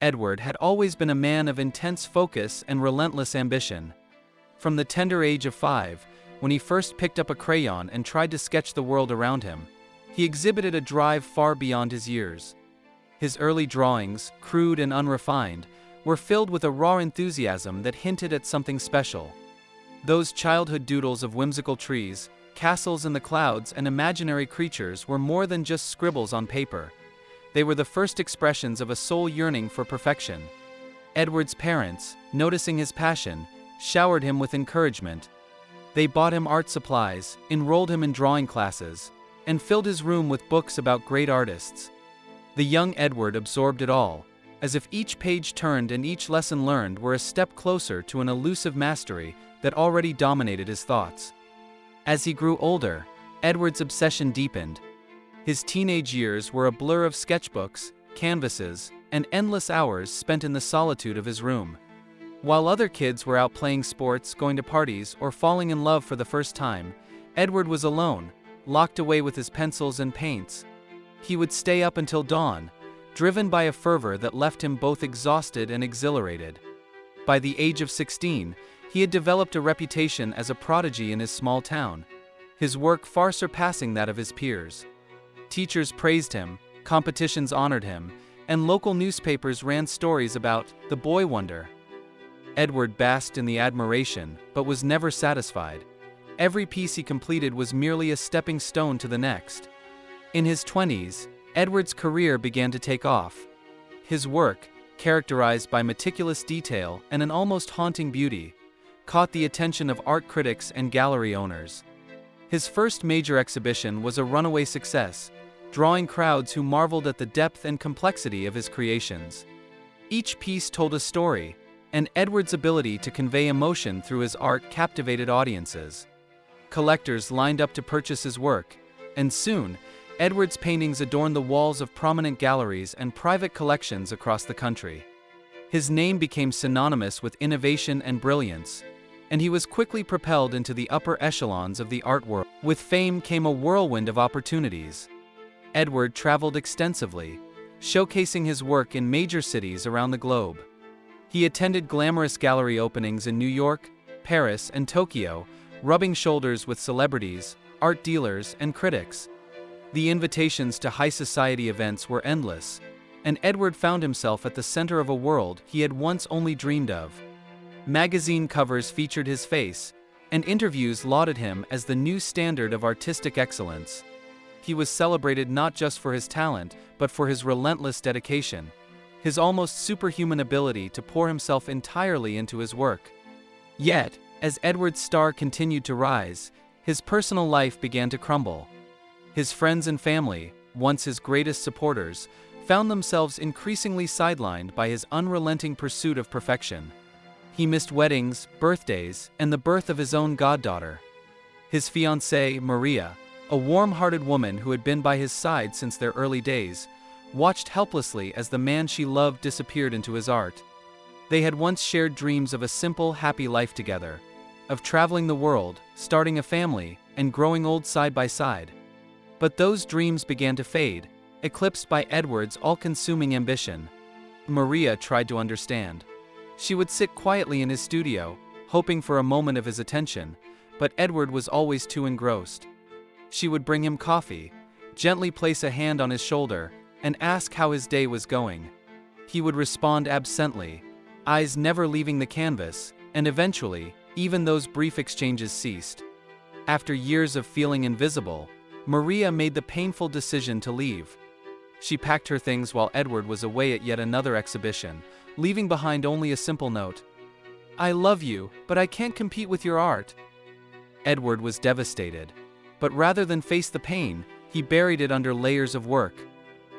Edward had always been a man of intense focus and relentless ambition. From the tender age of 5, when he first picked up a crayon and tried to sketch the world around him, he exhibited a drive far beyond his years. His early drawings, crude and unrefined, were filled with a raw enthusiasm that hinted at something special. Those childhood doodles of whimsical trees, castles in the clouds, and imaginary creatures were more than just scribbles on paper. They were the first expressions of a soul yearning for perfection. Edward's parents, noticing his passion, showered him with encouragement. They bought him art supplies, enrolled him in drawing classes, and filled his room with books about great artists. The young Edward absorbed it all, as if each page turned and each lesson learned were a step closer to an elusive mastery that already dominated his thoughts. As he grew older, Edward's obsession deepened. His teenage years were a blur of sketchbooks, canvases, and endless hours spent in the solitude of his room. While other kids were out playing sports, going to parties, or falling in love for the first time, Edward was alone, locked away with his pencils and paints. He would stay up until dawn, driven by a fervor that left him both exhausted and exhilarated. By the age of 16, he had developed a reputation as a prodigy in his small town, his work far surpassing that of his peers. Teachers praised him, competitions honored him, and local newspapers ran stories about the boy wonder. Edward basked in the admiration, but was never satisfied. Every piece he completed was merely a stepping stone to the next. In his 20s, Edward's career began to take off. His work, characterized by meticulous detail and an almost haunting beauty, caught the attention of art critics and gallery owners. His first major exhibition was a runaway success, drawing crowds who marveled at the depth and complexity of his creations. Each piece told a story, and Edward's ability to convey emotion through his art captivated audiences. Collectors lined up to purchase his work, and soon, Edward's paintings adorned the walls of prominent galleries and private collections across the country. His name became synonymous with innovation and brilliance, and he was quickly propelled into the upper echelons of the art world. With fame came a whirlwind of opportunities. Edward traveled extensively, showcasing his work in major cities around the globe. He attended glamorous gallery openings in New York, Paris, and Tokyo, rubbing shoulders with celebrities, art dealers, and critics. The invitations to high society events were endless, and Edward found himself at the center of a world he had once only dreamed of. Magazine covers featured his face, and interviews lauded him as the new standard of artistic excellence. He was celebrated not just for his talent, but for his relentless dedication, his almost superhuman ability to pour himself entirely into his work. Yet, as Edward's star continued to rise, his personal life began to crumble. His friends and family, once his greatest supporters, found themselves increasingly sidelined by his unrelenting pursuit of perfection. He missed weddings, birthdays, and the birth of his own goddaughter. His fiancée, Maria, a warm-hearted woman who had been by his side since their early days, watched helplessly as the man she loved disappeared into his art. They had once shared dreams of a simple, happy life together, of traveling the world, starting a family, and growing old side by side. But those dreams began to fade, eclipsed by Edward's all-consuming ambition. Maria tried to understand. She would sit quietly in his studio, hoping for a moment of his attention, but Edward was always too engrossed. She would bring him coffee, gently place a hand on his shoulder, and ask how his day was going. He would respond absently, eyes never leaving the canvas, and eventually, even those brief exchanges ceased. After years of feeling invisible, Maria made the painful decision to leave. She packed her things while Edward was away at yet another exhibition, leaving behind only a simple note. "I love you, but I can't compete with your art." Edward was devastated, but rather than face the pain, he buried it under layers of work.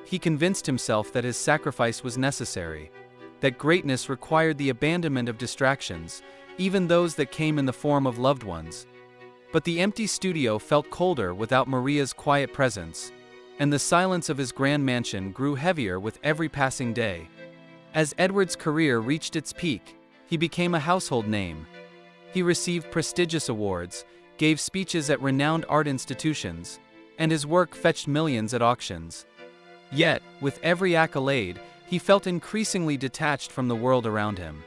He convinced himself that his sacrifice was necessary, that greatness required the abandonment of distractions, even those that came in the form of loved ones. But the empty studio felt colder without Maria's quiet presence, and the silence of his grand mansion grew heavier with every passing day. As Edward's career reached its peak, he became a household name. He received prestigious awards, gave speeches at renowned art institutions, and his work fetched millions at auctions. Yet, with every accolade, He felt increasingly detached from the world around him.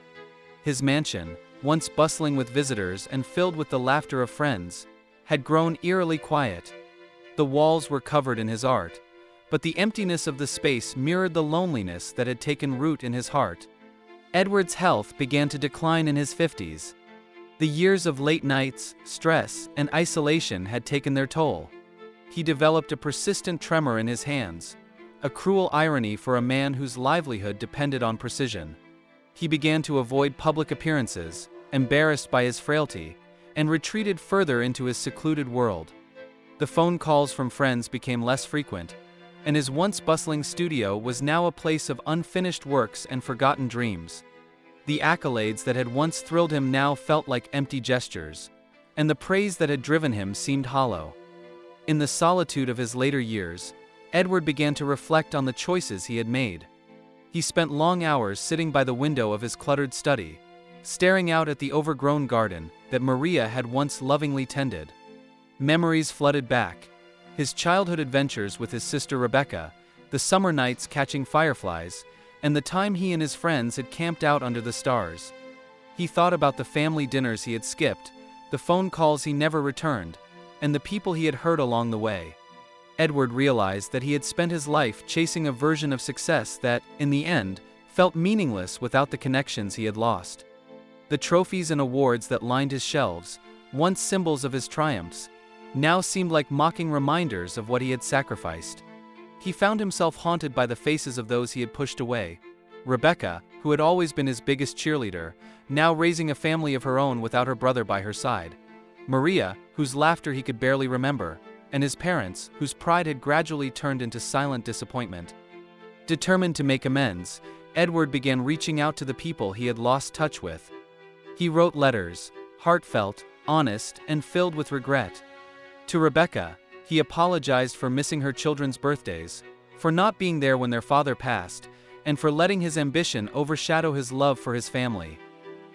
His mansion, once bustling with visitors and filled with the laughter of friends, had grown eerily quiet. The walls were covered in his art, but the emptiness of the space mirrored the loneliness that had taken root in his heart. Edward's health began to decline in his 50s. The years of late nights, stress, and isolation had taken their toll. He developed a persistent tremor in his hands, a cruel irony for a man whose livelihood depended on precision. He began to avoid public appearances, embarrassed by his frailty, and retreated further into his secluded world. The phone calls from friends became less frequent, and his once bustling studio was now a place of unfinished works and forgotten dreams. The accolades that had once thrilled him now felt like empty gestures, and the praise that had driven him seemed hollow. In the solitude of his later years, Edward began to reflect on the choices he had made. He spent long hours sitting by the window of his cluttered study, staring out at the overgrown garden that Maria had once lovingly tended. Memories flooded back. His childhood adventures with his sister Rebecca, the summer nights catching fireflies, and the time he and his friends had camped out under the stars. He thought about the family dinners he had skipped, the phone calls he never returned, and the people he had hurt along the way. Edward realized that he had spent his life chasing a version of success that, in the end, felt meaningless without the connections he had lost. The trophies and awards that lined his shelves, once symbols of his triumphs, now seemed like mocking reminders of what he had sacrificed. He found himself haunted by the faces of those he had pushed away. Rebecca, who had always been his biggest cheerleader, now raising a family of her own without her brother by her side. Maria, whose laughter he could barely remember, and his parents, whose pride had gradually turned into silent disappointment. Determined to make amends, Edward began reaching out to the people he had lost touch with. He wrote letters, heartfelt, honest, and filled with regret. To Rebecca, he apologized for missing her children's birthdays, for not being there when their father passed, and for letting his ambition overshadow his love for his family.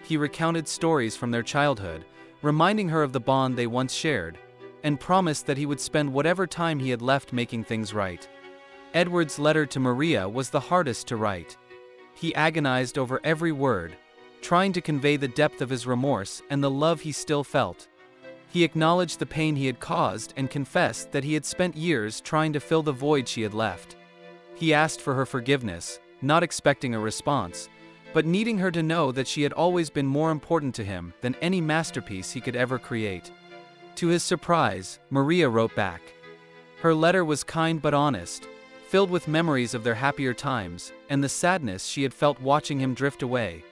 He recounted stories from their childhood, reminding her of the bond they once shared, and promised that he would spend whatever time he had left making things right. Edward's letter to Maria was the hardest to write. He agonized over every word, trying to convey the depth of his remorse and the love he still felt. He acknowledged the pain he had caused and confessed that he had spent years trying to fill the void she had left. He asked for her forgiveness, not expecting a response, but needing her to know that she had always been more important to him than any masterpiece he could ever create. To his surprise, Maria wrote back. Her letter was kind but honest, filled with memories of their happier times and the sadness she had felt watching him drift away.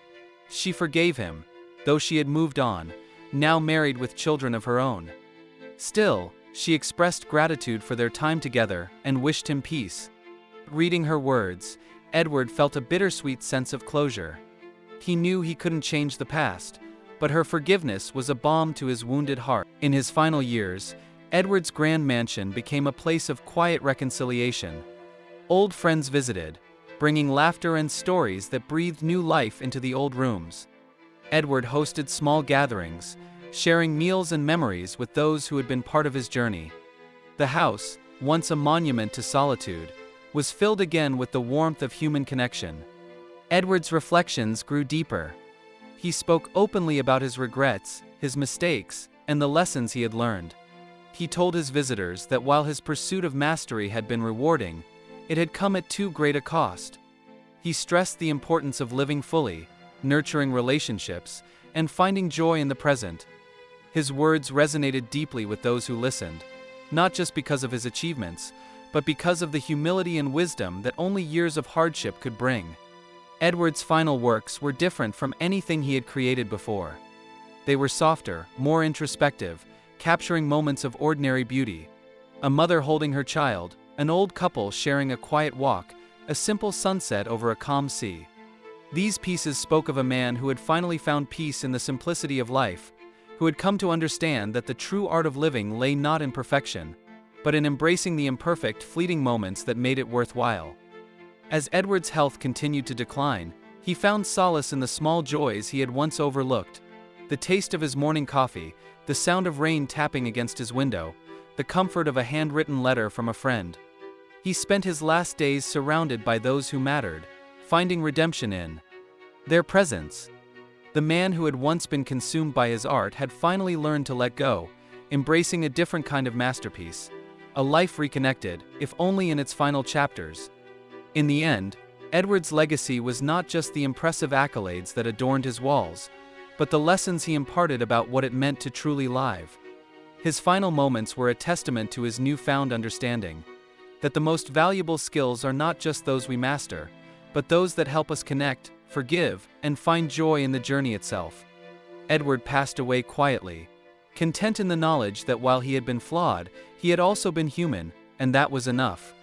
She forgave him, though she had moved on, now married with children of her own. Still, she expressed gratitude for their time together and wished him peace. Reading her words, Edward felt a bittersweet sense of closure. He knew he couldn't change the past, but her forgiveness was a balm to his wounded heart. In his final years, Edward's grand mansion became a place of quiet reconciliation. Old friends visited, bringing laughter and stories that breathed new life into the old rooms. Edward hosted small gatherings, sharing meals and memories with those who had been part of his journey. The house, once a monument to solitude, was filled again with the warmth of human connection. Edward's reflections grew deeper. He spoke openly about his regrets, his mistakes, and the lessons he had learned. He told his visitors that while his pursuit of mastery had been rewarding, it had come at too great a cost. He stressed the importance of living fully, nurturing relationships, and finding joy in the present. His words resonated deeply with those who listened, not just because of his achievements, but because of the humility and wisdom that only years of hardship could bring. Edward's final works were different from anything he had created before. They were softer, more introspective, capturing moments of ordinary beauty. A mother holding her child, an old couple sharing a quiet walk, a simple sunset over a calm sea. These pieces spoke of a man who had finally found peace in the simplicity of life, who had come to understand that the true art of living lay not in perfection, but in embracing the imperfect, fleeting moments that made it worthwhile. As Edward's health continued to decline, he found solace in the small joys he had once overlooked: the taste of his morning coffee, the sound of rain tapping against his window, the comfort of a handwritten letter from a friend. He spent his last days surrounded by those who mattered, finding redemption in their presence. The man who had once been consumed by his art had finally learned to let go, embracing a different kind of masterpiece, a life reconnected, if only in its final chapters. In the end, Edward's legacy was not just the impressive accolades that adorned his walls, but the lessons he imparted about what it meant to truly live. His final moments were a testament to his newfound understanding that the most valuable skills are not just those we master, but those that help us connect, forgive, and find joy in the journey itself. Edward passed away quietly, content in the knowledge that while he had been flawed, he had also been human, and that was enough.